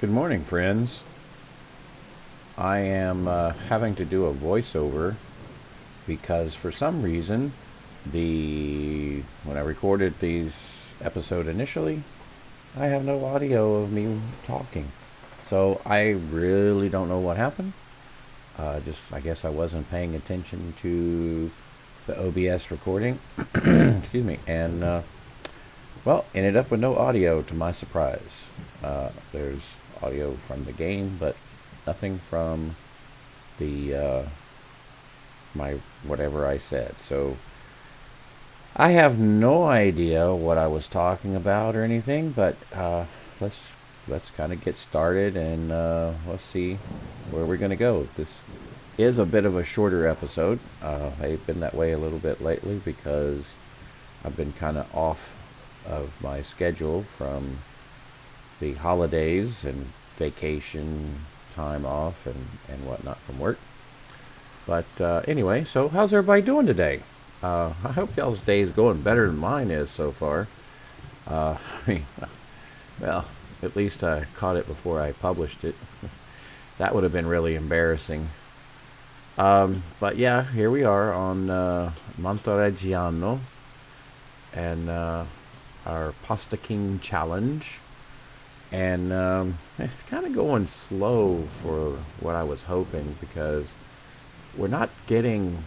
Good morning, friends. I am having to do a voiceover because for some reason, when I recorded these episode initially, I have no audio of me talking. So I really don't know what happened. Just I guess I wasn't paying attention to the OBS recording. Excuse me, and well, ended up with no audio to my surprise. There's audio from the game, but nothing from the my whatever I said. So I have no idea what I was talking about or anything, but let's let's kind of get started and let's see where we're gonna go. This is a bit of a shorter episode. I've been that way a little bit lately because I've been kind of off of my schedule from the holidays and vacation time off and whatnot from work. But anyway, so how's everybody doing today? I hope y'all's day is going better than mine is so far. I mean, well, at least I caught it before I published it. That would have been really embarrassing. But yeah, here we are on Montereggiano and our Pasta King challenge. And it's kind of going slow for what I was hoping because we're not getting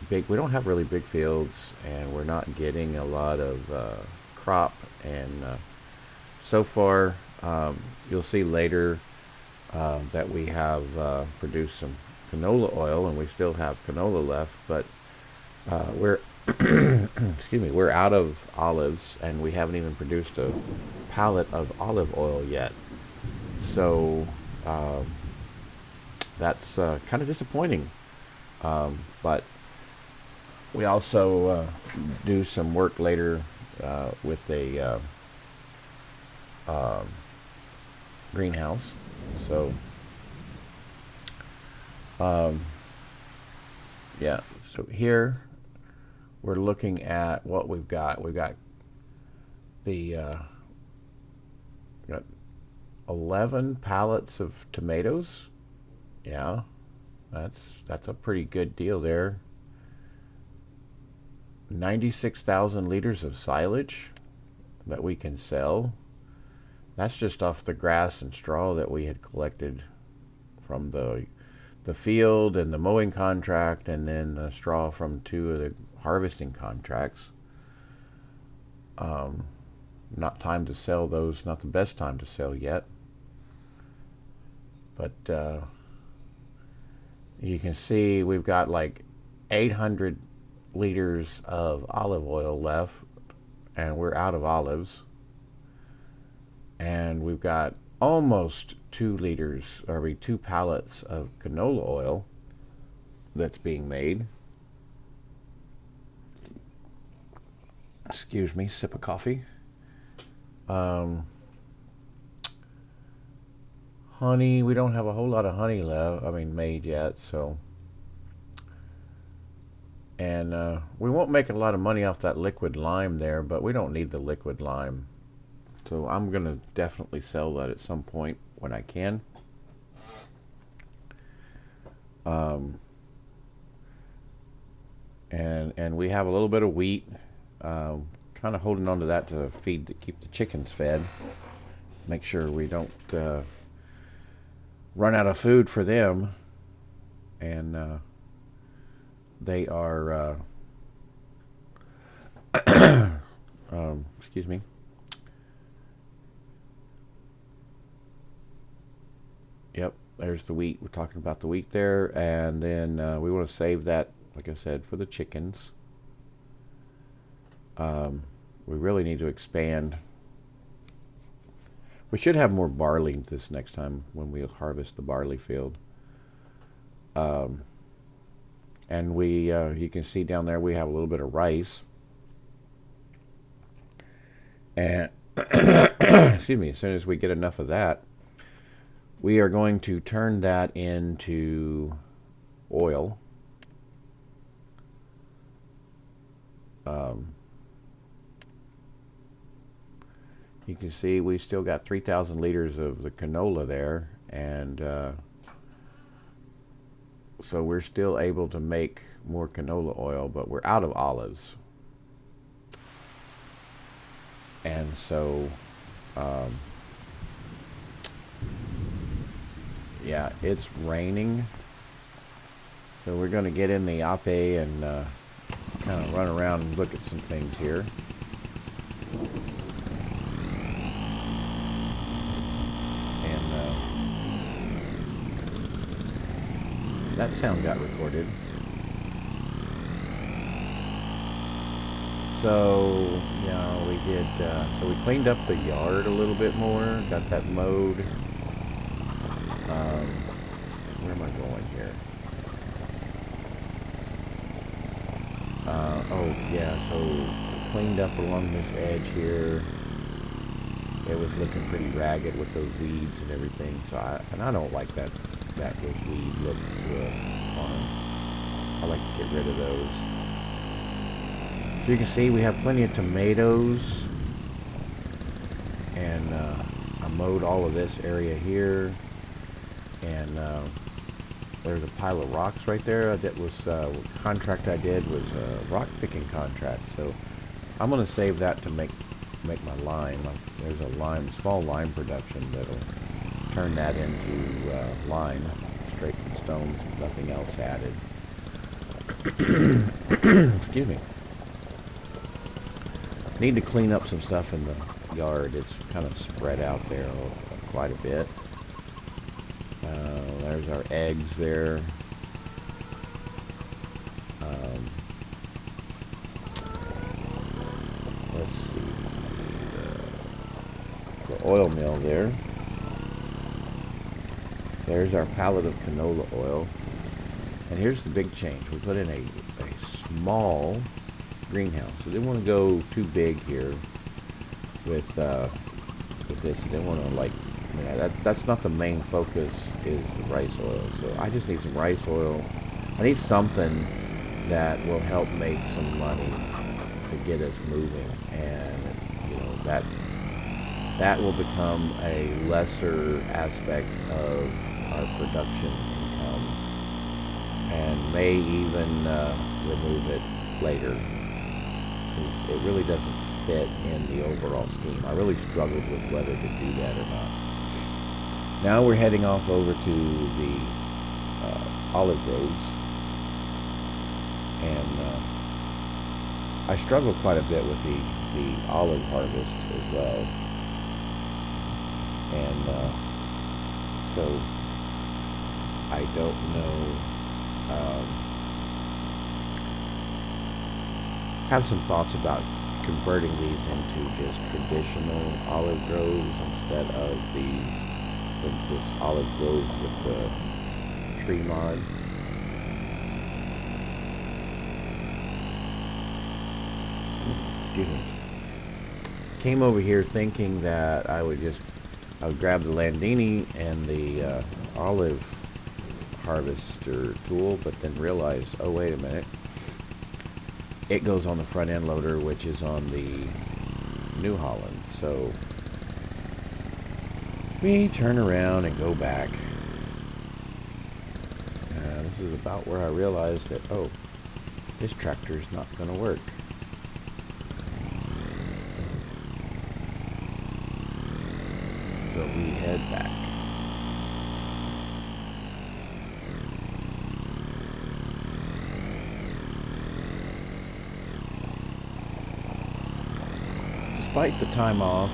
big. We don't have really big fields, and we're not getting a lot of crop. And so far, you'll see later that we have produced some canola oil, and we still have canola left. But we're excuse me, we're out of olives, and we haven't even produced a pallet of olive oil yet. So that's kind of disappointing. But we also do some work later with a greenhouse. So, yeah. So here we're looking at what we've got. We've got the got 11 pallets of tomatoes. Yeah, that's a pretty good deal there. 96,000 liters of silage that we can sell. That's just off the grass and straw that we had collected from the field and the mowing contract, and then the straw from two of the harvesting contracts. Not time to sell those. Not the best time to sell yet. But you can see we've got like 800 liters of olive oil left, and we're out of olives. And we've got almost 2 liters, or 2 pallets of canola oil that's being made. Excuse me, sip of coffee. Um, Honey, we don't have a whole lot of honey left. I mean, made yet. So, and we won't make a lot of money off that liquid lime there, but we don't need the liquid lime. So I'm gonna definitely sell that at some point when I can. Um, and we have a little bit of wheat. Kind of holding on to that to keep the chickens fed. Make sure we don't run out of food for them. And they are, excuse me. Yep, there's the wheat. We're talking about the wheat there. And then we want to save that, like I said, for the chickens. We really need to expand. We should have more barley this next time when we harvest the barley field. And you can see down there we have a little bit of rice. And excuse me, as soon as we get enough of that, we are going to turn that into oil. You can see we still got 3,000 liters of the canola there, and so we're still able to make more canola oil, but we're out of olives. And so, yeah, it's raining. So we're going to get in the Ape and kind of run around and look at some things here. And that sound got recorded. So, yeah, we did, so we cleaned up the yard a little bit more, got that mowed. Where am I going here? Oh, yeah, so cleaned up along this edge here. It was looking pretty ragged with those weeds and everything, so I don't like that weed look to a farm. I like to get rid of those. So you can see we have plenty of tomatoes, and I mowed all of this area here, and there's a pile of rocks right there. That was contract I did was a rock picking contract, so I'm going to save that to make my lime. There's a small lime production that'll turn that into lime, straight from stones, nothing else added. Excuse me. Need to clean up some stuff in the yard. It's kind of spread out there quite a bit. There's our eggs there. Let's see. The oil mill there. There's our pallet of canola oil. And here's the big change. We put in a small greenhouse. We didn't want to go too big here with this. We didn't want to that's not the main focus, is the rice oil. So I just need some rice oil. I need something that will help make some money to get us moving, and that will become a lesser aspect of our production income, and may even remove it later, because it really doesn't fit in the overall scheme. I really struggled with whether to do that or not. Now we're heading off over to the olive groves, and I struggled quite a bit with the olive harvest as well, and so I don't know. Have some thoughts about converting these into just traditional olive groves instead of this olive grove with the tree mod. Excuse me. Came over here thinking that I would grab the Landini and the olive harvester tool, but then realized, oh wait a minute, it goes on the front end loader, which is on the New Holland. So we turn around and go back. This is about where I realized that, oh, this tractor's not going to work. So we head back. Despite the time off,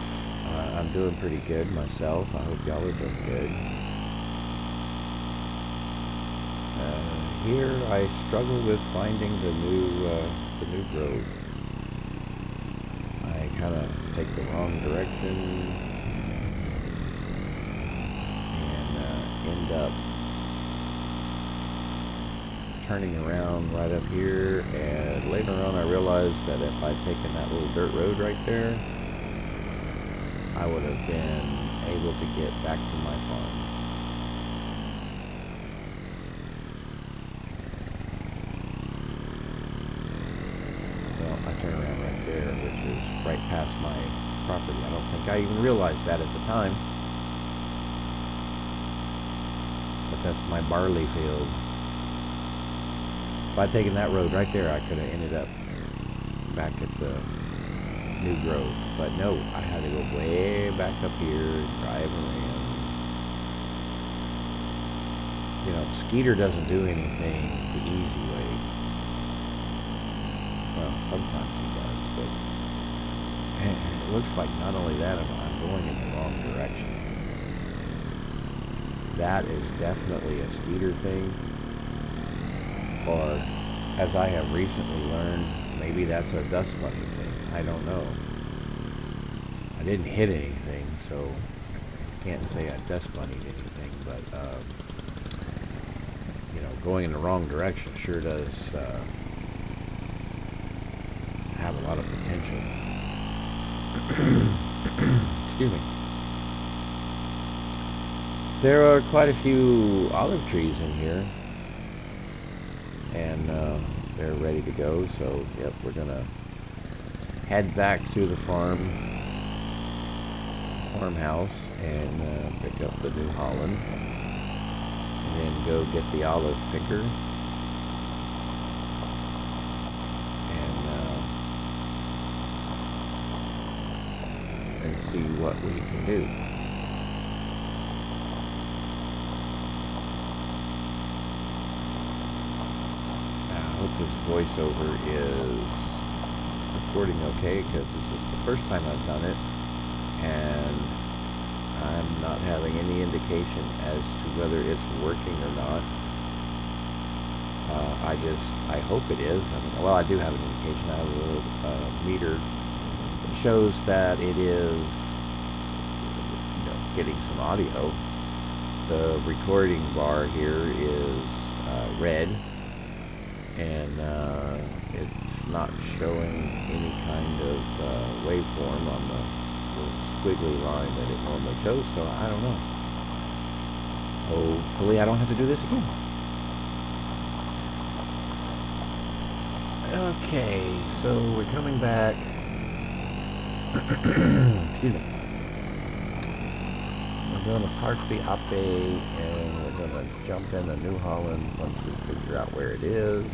I'm doing pretty good myself. I hope y'all are doing good. Here I struggle with finding the new grove. I kind of take the wrong direction and end up turning around right up here, and later on I realized that if I'd taken that little dirt road right there, I would have been able to get back to my farm. Well, I turn around right there, which is right past my property. I don't think I even realized that at the time. But that's my barley field. If I'd taken that road right there, I could have ended up back at the new growth. But no, I had to go way back up here, drive around. You know, Skeeter doesn't do anything the easy way. Well, sometimes he does, but it looks like not only that, I'm going in the wrong direction. That is definitely a Skeeter thing. Or, as I have recently learned, maybe that's a dust bunny thing. I don't know. I didn't hit anything, so I can't say I dust bunnied anything, but you know, going in the wrong direction sure does have a lot of potential. Excuse me. There are quite a few olive trees in here, and they're ready to go, so yep, we're gonna head back to the farmhouse and pick up the New Holland, and then go get the olive picker and see what we can do. I hope this voiceover is recording okay, because this is the first time I've done it, and I'm not having any indication as to whether it's working or not. I hope it is. I mean, well, I do have an indication. I have a little meter that shows that it is, you know, getting some audio. The recording bar here is red, and it's not showing any kind of waveform on the squiggly line that it normally shows, so I don't know. Hopefully I don't have to do this again. Okay, so we're coming back. Excuse me. We're going to park the Ape, and we're going to jump in the New Holland once we figure out where it is.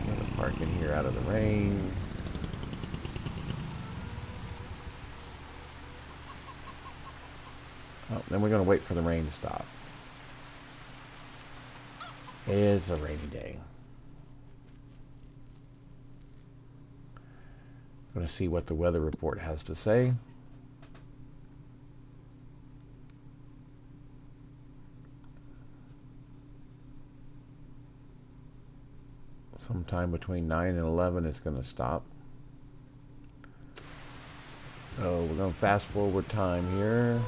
I'm going to park in here out of the rain. Oh, then we're going to wait for the rain to stop. It's a rainy day. I'm going to see what the weather report has to say. Sometime between 9 and 11 it's going to stop. So we're going to fast forward time here.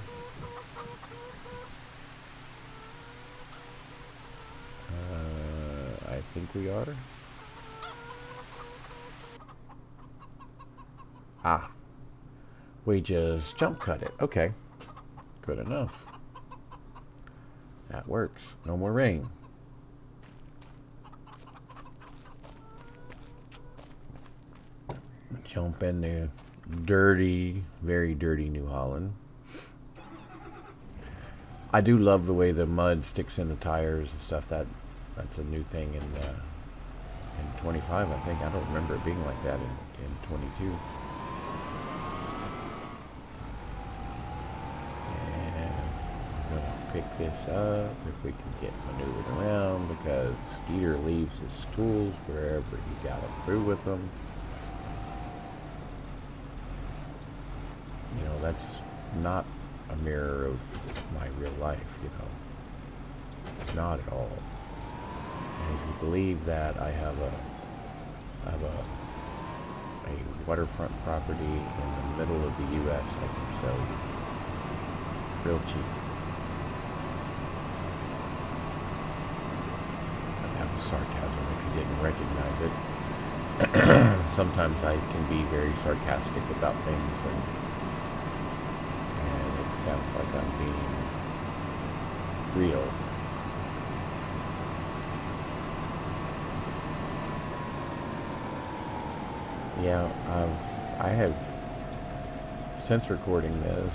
I think we are. Ah, we just jump cut it. Okay, good enough. That works. No more rain. Jump in the dirty, very dirty New Holland. I do love the way the mud sticks in the tires and stuff. That's a new thing in 25, I think. I don't remember it being like that in 22. Pick this up if we can get maneuvered around, because Skeeter leaves his tools wherever he got them through with them. You know, that's not a mirror of my real life, you know. Not at all. And if you believe that I have a waterfront property in the middle of the U.S. I can sell you real cheap. Sarcasm if you didn't recognize it. Sometimes I can be very sarcastic about things, and it sounds like I'm being real. Yeah, I have, since recording this,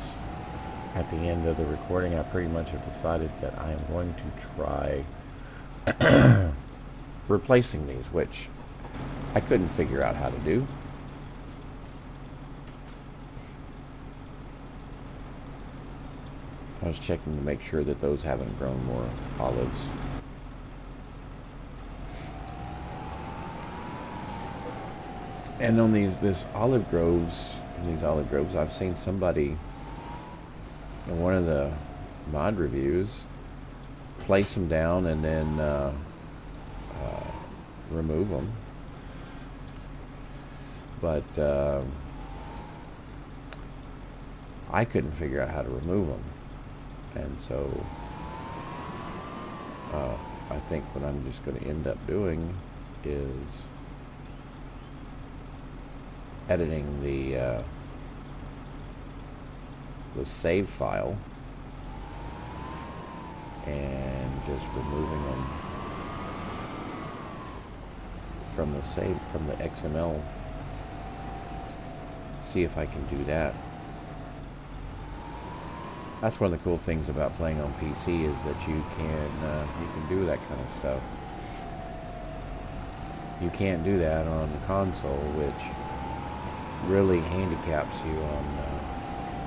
at the end of the recording, I pretty much have decided that I am going to try replacing these, which I couldn't figure out how to do. I was checking to make sure that those haven't grown more olives. And on these olive groves, I've seen somebody in one of the mod reviews place them down and then remove them. But I couldn't figure out how to remove them, and so I think what I'm just going to end up doing is editing the save file and just removing them from the XML. See if I can do that. That's one of the cool things about playing on PC is that you can do that kind of stuff. You can't do that on the console, which really handicaps you on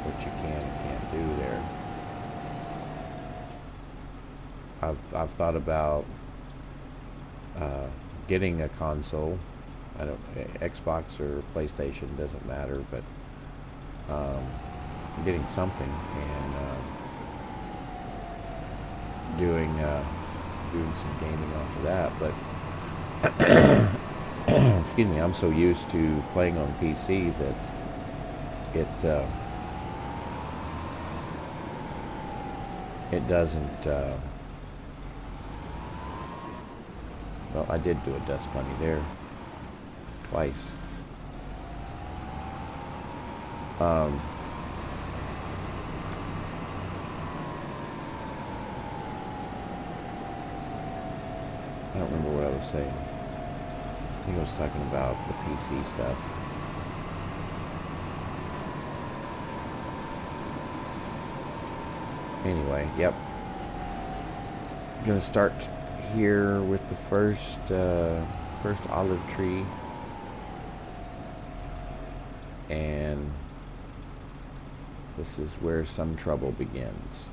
what you can and can't do there. I've thought about getting a console. I don't, Xbox or PlayStation doesn't matter, but getting something and doing some gaming off of that. But excuse me, I'm so used to playing on PC that it doesn't. Well, I did do a dust bunny there twice. I don't remember what I was saying. I think I was talking about the PC stuff. Anyway, yep. I'm gonna start here with the first olive tree, and this is where some trouble begins.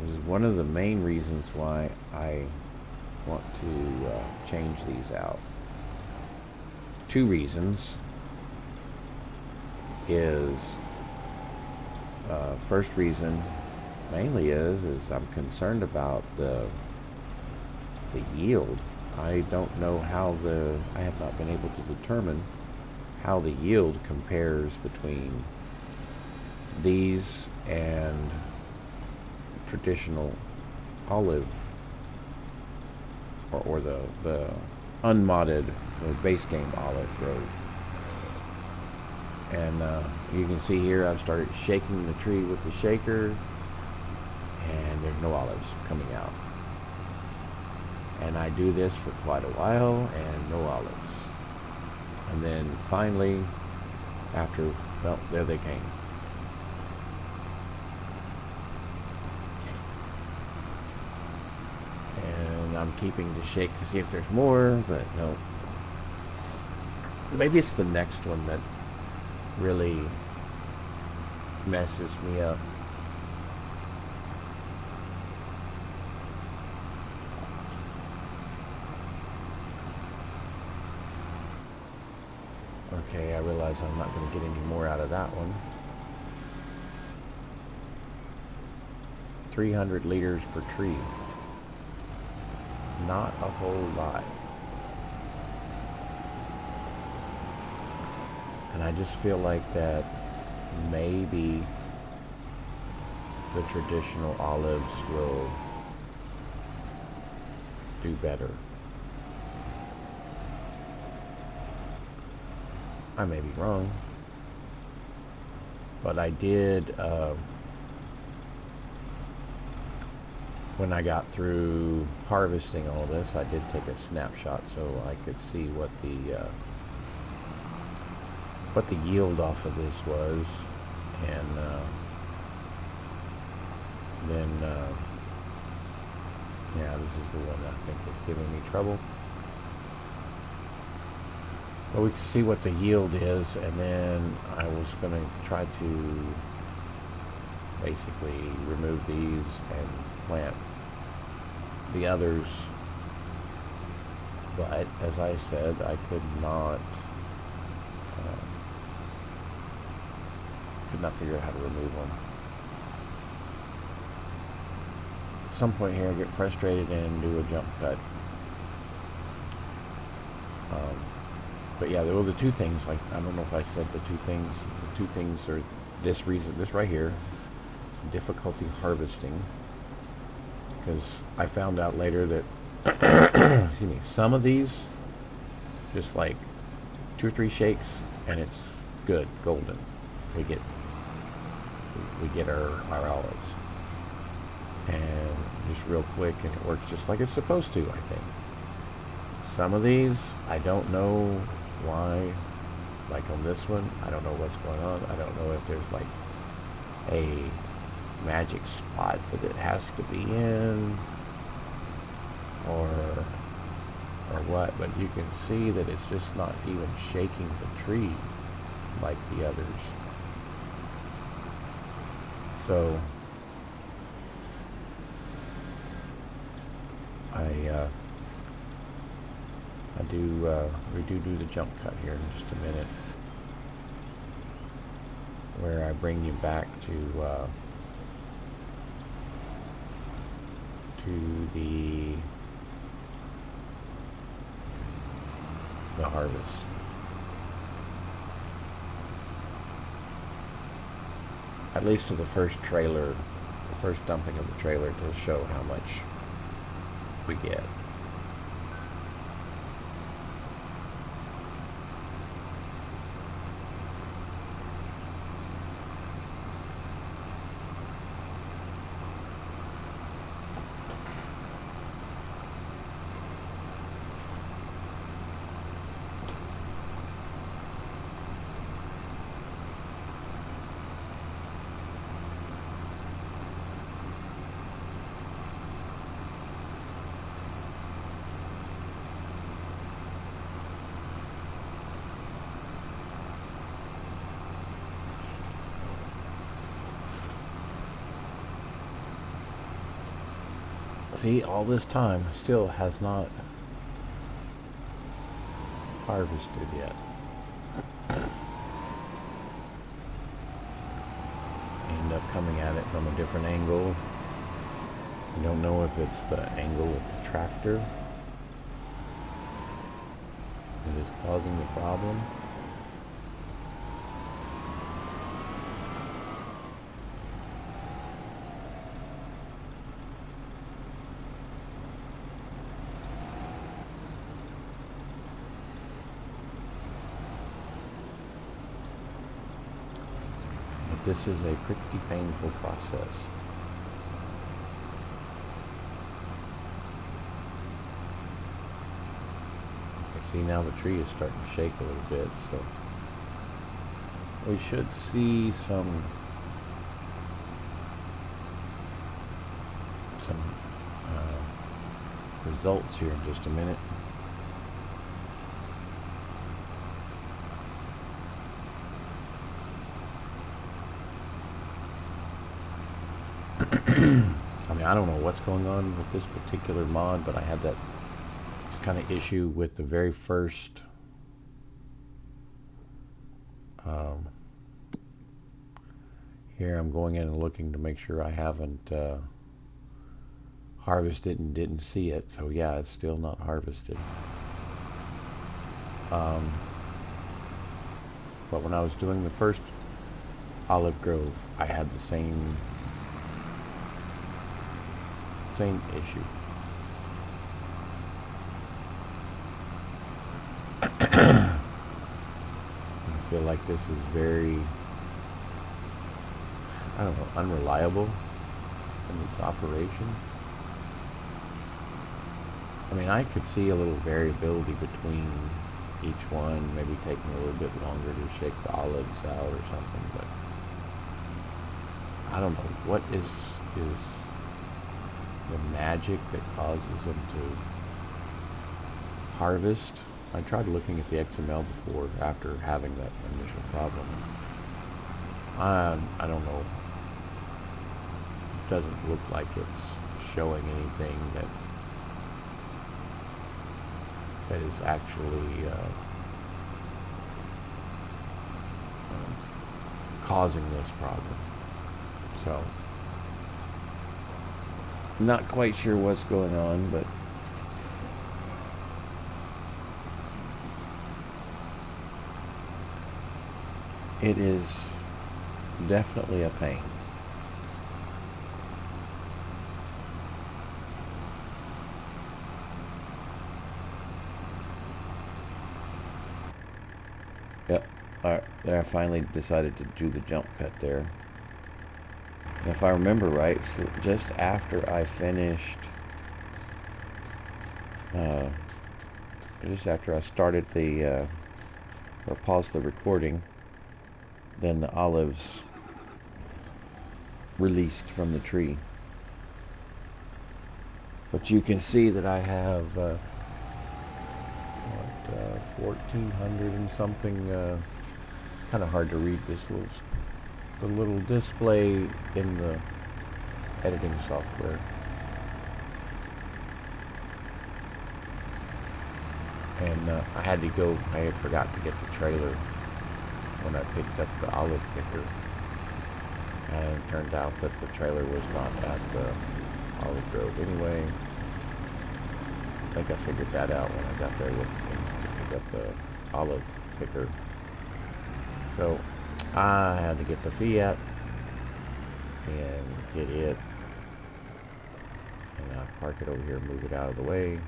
This is one of the main reasons why I want to change these out. Two reasons is first reason mainly is I'm concerned about the yield. I don't know how I have not been able to determine how the yield compares between these and traditional olive or the unmodded or base game olive grove. And you can see here I've started shaking the tree with the shaker, and there's no olives coming out. And I do this for quite a while and no olives. And then finally, after, well, there they came. And I'm keeping the shake to see if there's more, but no. Maybe it's the next one that really messes me up. Okay, I realize I'm not going to get any more out of that one. 300 liters per tree. Not a whole lot. And I just feel like that maybe the traditional olives will do better. I may be wrong, but I did, when I got through harvesting all this, I did take a snapshot so I could see what the what the yield off of this was, and then yeah, this is the one I think that's giving me trouble. But we can see what the yield is, and then I was going to try to basically remove these and plant the others. But as I said, I could not figure out how to remove them. At some point here, I get frustrated and do a jump cut. But yeah, there were the two things. Like, I don't know if I said the two things. The two things are this reason, this right here, difficulty harvesting. Because I found out later that, excuse me, some of these, just like 2 or 3 shakes, and it's good, golden. We get our olives, and just real quick, and it works just like it's supposed to. I think some of these, I don't know why. Like on this one, I don't know what's going on. I don't know if there's like a magic spot that it has to be in, or what, but you can see that it's just not even shaking the tree like the others. So we do the jump cut here in just a minute, where I bring you back to the harvest. At least to the first trailer, the first dumping of the trailer, to show how much we get. See, all this time still has not harvested yet. End up coming at it from a different angle. I don't know if it's the angle of the tractor that is causing the problem. This is a pretty painful process. Okay, see, now the tree is starting to shake a little bit, so we should see some results here in just a minute. I mean, I don't know what's going on with this particular mod, but I had that kind of issue with the very first here I'm going in and looking to make sure I haven't harvested and didn't see it. So yeah, it's still not harvested. But when I was doing the first olive grove, I had the same issue. I feel like this is very, I don't know, unreliable in its operation. I mean, I could see a little variability between each one, maybe taking a little bit longer to shake the olives out or something, but I don't know what is the magic that causes them to harvest. I tried looking at the XML before, after having that initial problem. I don't know. It doesn't look like it's showing anything that is actually causing this problem. So, not quite sure what's going on, but it is definitely a pain. Yep. Alright, there I finally decided to do the jump cut there. And if I remember right, so just after I finished, just after I started the, or paused the recording, then the olives released from the tree. But you can see that I have 1,400 and something. It's kind of hard to read the little display in the editing software. And I had forgot to get the trailer when I picked up the olive picker, and it turned out that the trailer was not at the olive grove anyway. I think I figured that out when I got there to pick up the olive picker. So I had to get the Fiat and get it, and I'll park it over here, move it out of the way.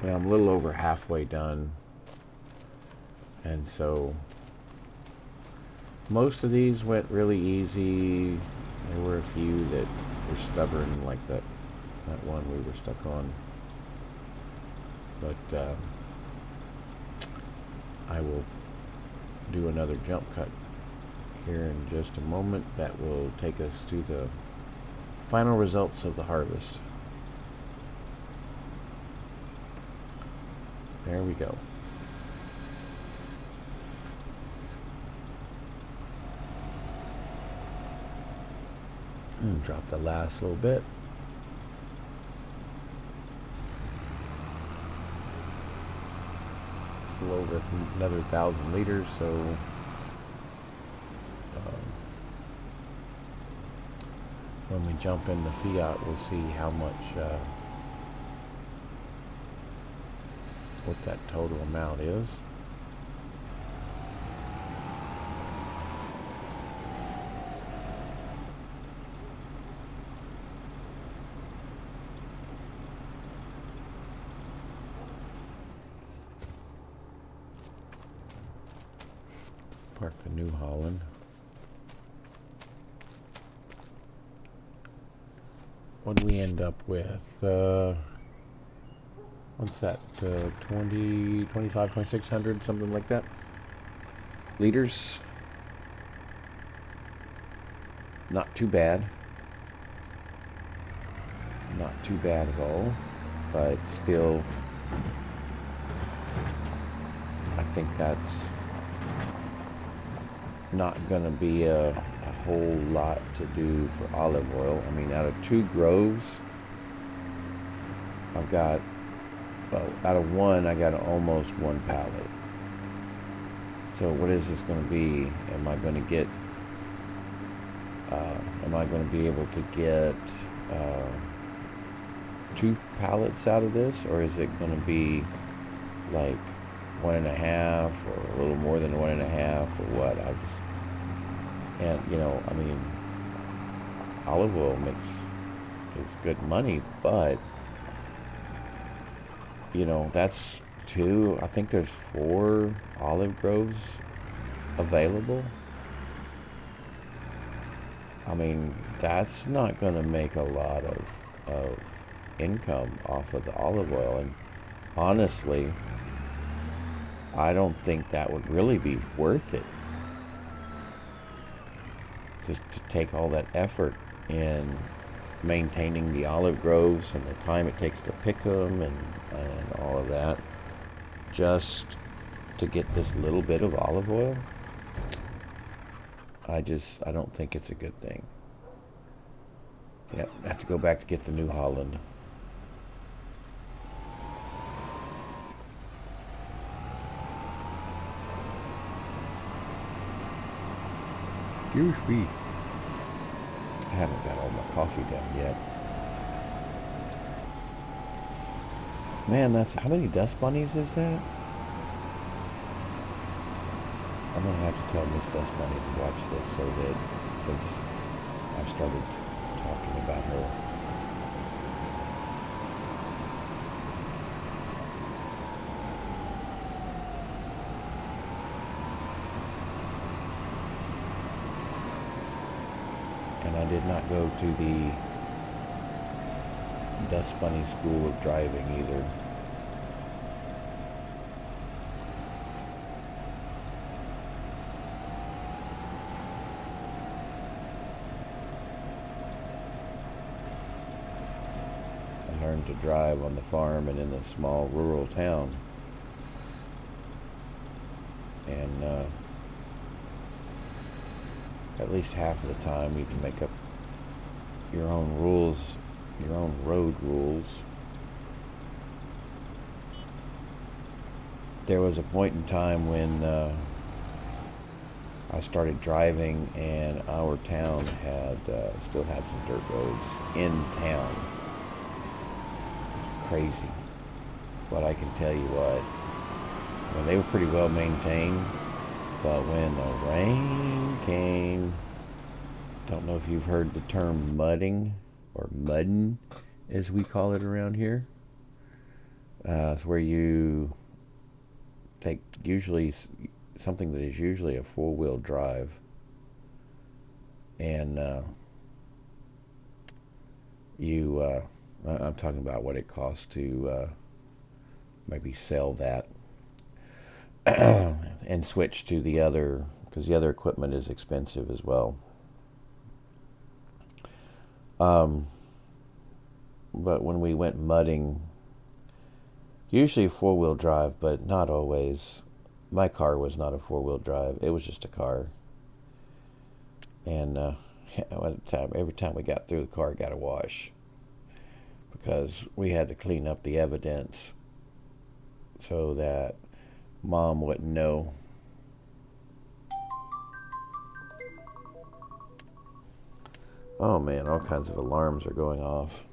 Well, I'm a little over halfway done, and so most of these went really easy. There were a few that were stubborn, like that one we were stuck on. But I will do another jump cut here in just a moment. That will take us to the final results of the harvest. There we go. And drop the last little bit. A little over another 1,000 liters, so when we jump in the Fiat, we'll see how much, what that total amount is. Park the New Holland. What do we end up with? What's that? 20, 25, 2,600, something like that. Liters. Not too bad. Not too bad at all. But still, I think that's not going to be a whole lot to do for olive oil. I mean, out of 2 groves, I've got, well, out of 1, I got almost 1 pallet. So what is this going to be? Am I going to get, am I going to be able to get 2 pallets out of this? Or is it going to be like 1.5 or a little more than 1.5 or what? And you know, I mean, olive oil is good money, but you know, that's 2, I think there's 4 olive groves available. I mean, that's not going to make a lot of income off of the olive oil. And honestly, I don't think that would really be worth it to take all that effort in maintaining the olive groves and the time it takes to pick them and all of that just to get this little bit of olive oil. I don't think it's a good thing. Yep, I have to go back to get the New Holland. Excuse me. I haven't got all my coffee done yet. Man, that's how many dust bunnies is that? I'm gonna have to tell Miss Dust Bunny to watch this so that since I've started talking about her. And I did not go to the Dust Bunny School of Driving either. I learned to drive on the farm and in a small rural town. And at least half of the time you can make up your own rules, your own road rules. There was a point in time when I started driving and our town had still had some dirt roads in town. Crazy. But I can tell you what, they were pretty well maintained, but when the rain came, don't know if you've heard the term mudding or mudding as we call it around here. It's where you take usually something that is usually a four-wheel drive and I'm talking about what it costs to maybe sell that and switch to the other, because the other equipment is expensive as well. But when we went mudding, usually four-wheel drive, but not always. My car was not a four-wheel drive. It was just a car. And every time we got through, the car got a wash because we had to clean up the evidence so that Mom wouldn't know. Oh man, all kinds of alarms are going off.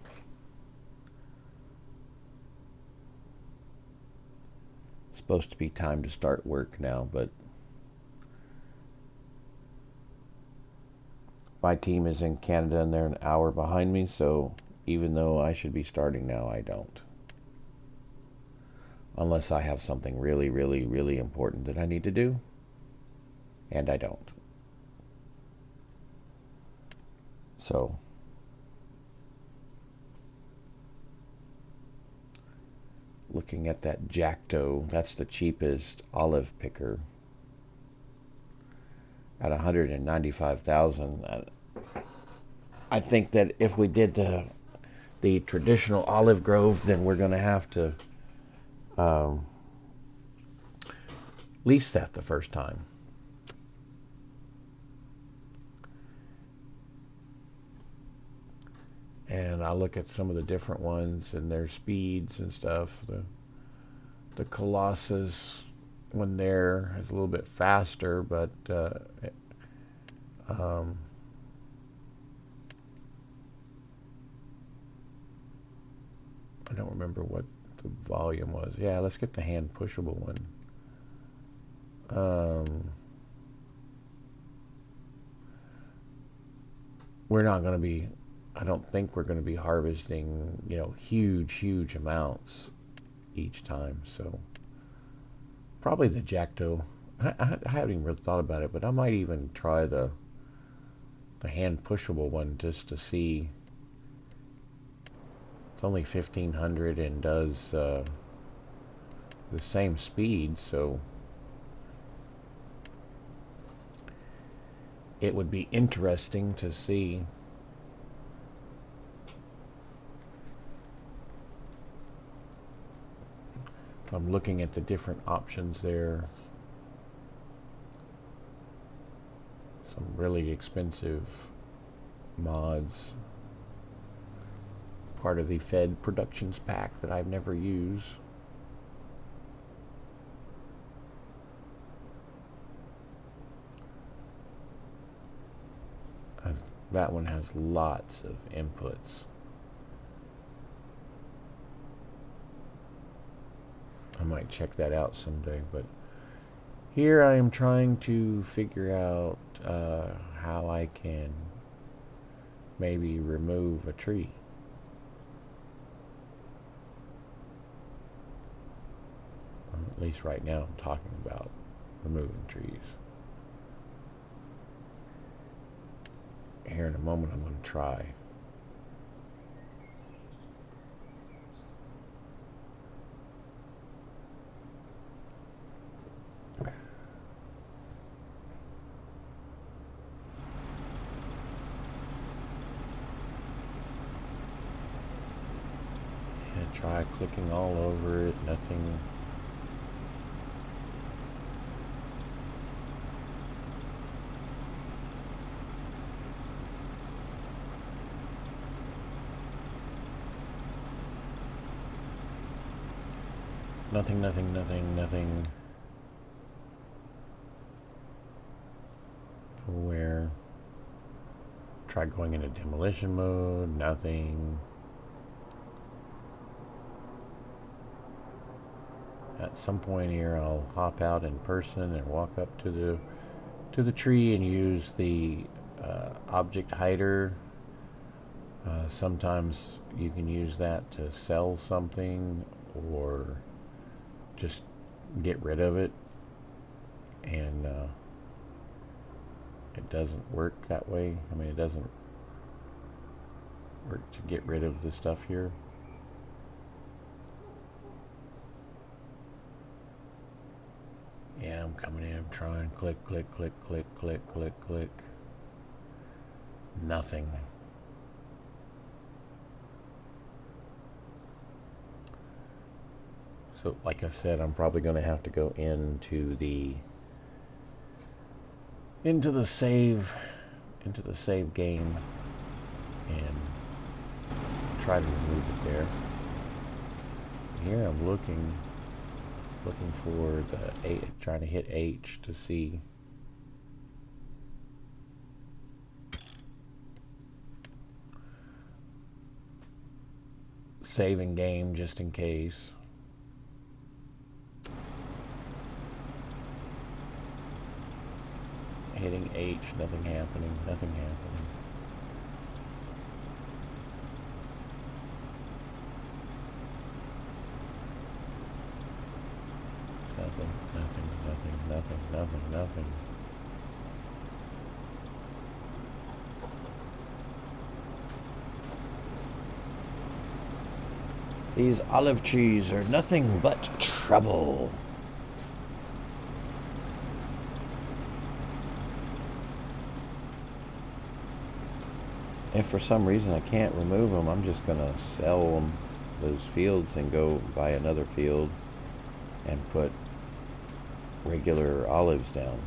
It's supposed to be time to start work now, but my team is in Canada and they're an hour behind me, so even though I should be starting now, I don't. Unless I have something really, really, really important that I need to do, and I don't. So, looking at that Jacto, that's the cheapest olive picker at $195,000. I think that if we did the traditional olive grove, then we're going to have to lease that the first time. And I look at some of the different ones and their speeds and stuff. The Colossus one there is a little bit faster, but I don't remember what the volume was. Yeah, let's get the hand pushable one. We're not going to be, I don't think we're going to be harvesting, huge amounts each time. So probably the Jacto. I haven't even really thought about it, but I might even try the hand pushable one just to see It's only 1500 and does the same speed, so it would be interesting to see I'm looking at the different options there. Some really expensive mods. Part of the Fed Productions pack that I've never used. That one has lots of inputs. I might check that out someday, but here I am trying to figure out how I can maybe remove a tree. At least right now I'm talking about removing trees. Here in a moment I'm going to try. Try clicking all over it, nothing. Nothing. Nowhere. Try going into demolition mode, nothing. At some point here I'll hop out in person and walk up to the tree and use the object hider. Sometimes you can use that to sell something or just get rid of it, and it doesn't work that way. I mean, it doesn't work to get rid of the stuff here. Yeah, I'm coming in, I'm trying, click. Nothing. So, like I said, I'm probably going to have to go into the save game and try to remove it there. Here I'm looking for the trying to hit H to see. Saving game just in case. Hitting H, nothing happening. Nothing. These olive trees are nothing but trouble. If for some reason I can't remove them, I'm just going to sell them, those fields, and go buy another field and put regular olives down.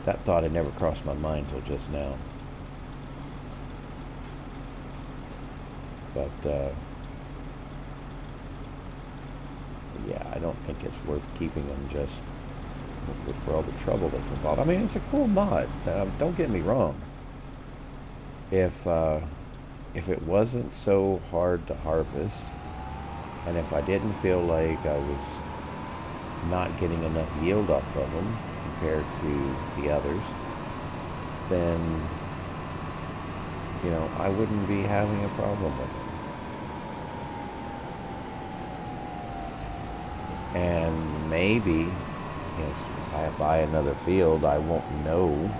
That thought had never crossed my mind till just now. But yeah, I don't think it's worth keeping them just for all the trouble that's involved. I mean, it's a cool mod. Don't get me wrong. If it wasn't so hard to harvest, and if I didn't feel like I was not getting enough yield off of them compared to the others, then, you know, I wouldn't be having a problem with them. And maybe, you know, if I buy another field, I won't know.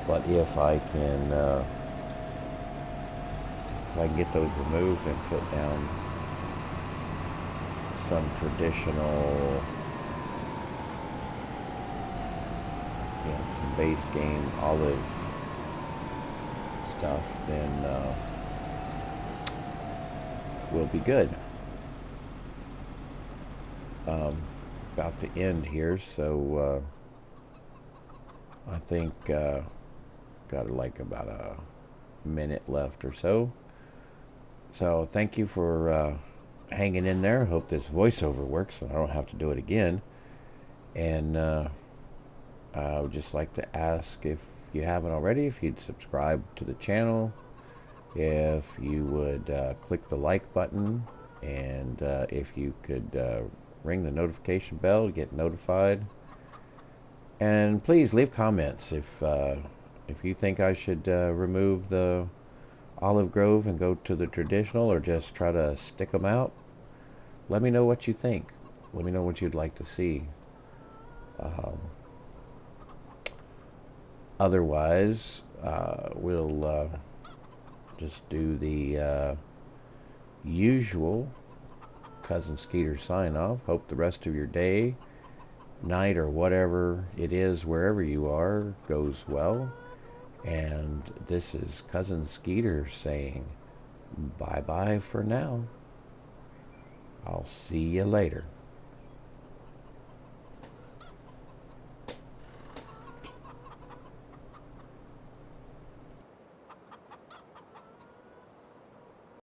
But if I can if I can get those removed and put down some traditional, some base game olive stuff, then we'll be good. About to end here, so I think got like about a minute left or so. So thank you for hanging in there. Hope this voiceover works so I don't have to do it again. And I would just like to ask, if you haven't already, if you'd subscribe to the channel, if you would click the like button, and if you could ring the notification bell to get notified. And please leave comments if you think I should remove the olive grove and go to the traditional, or just try to stick them out. Let me know what you think. Let me know what you'd like to see. Otherwise, we'll just do the usual Cousin Skeeter sign off. Hope the rest of your day, night, or whatever it is, wherever you are, goes well. And this is Cousin Skeeter saying bye-bye for now. I'll see you later.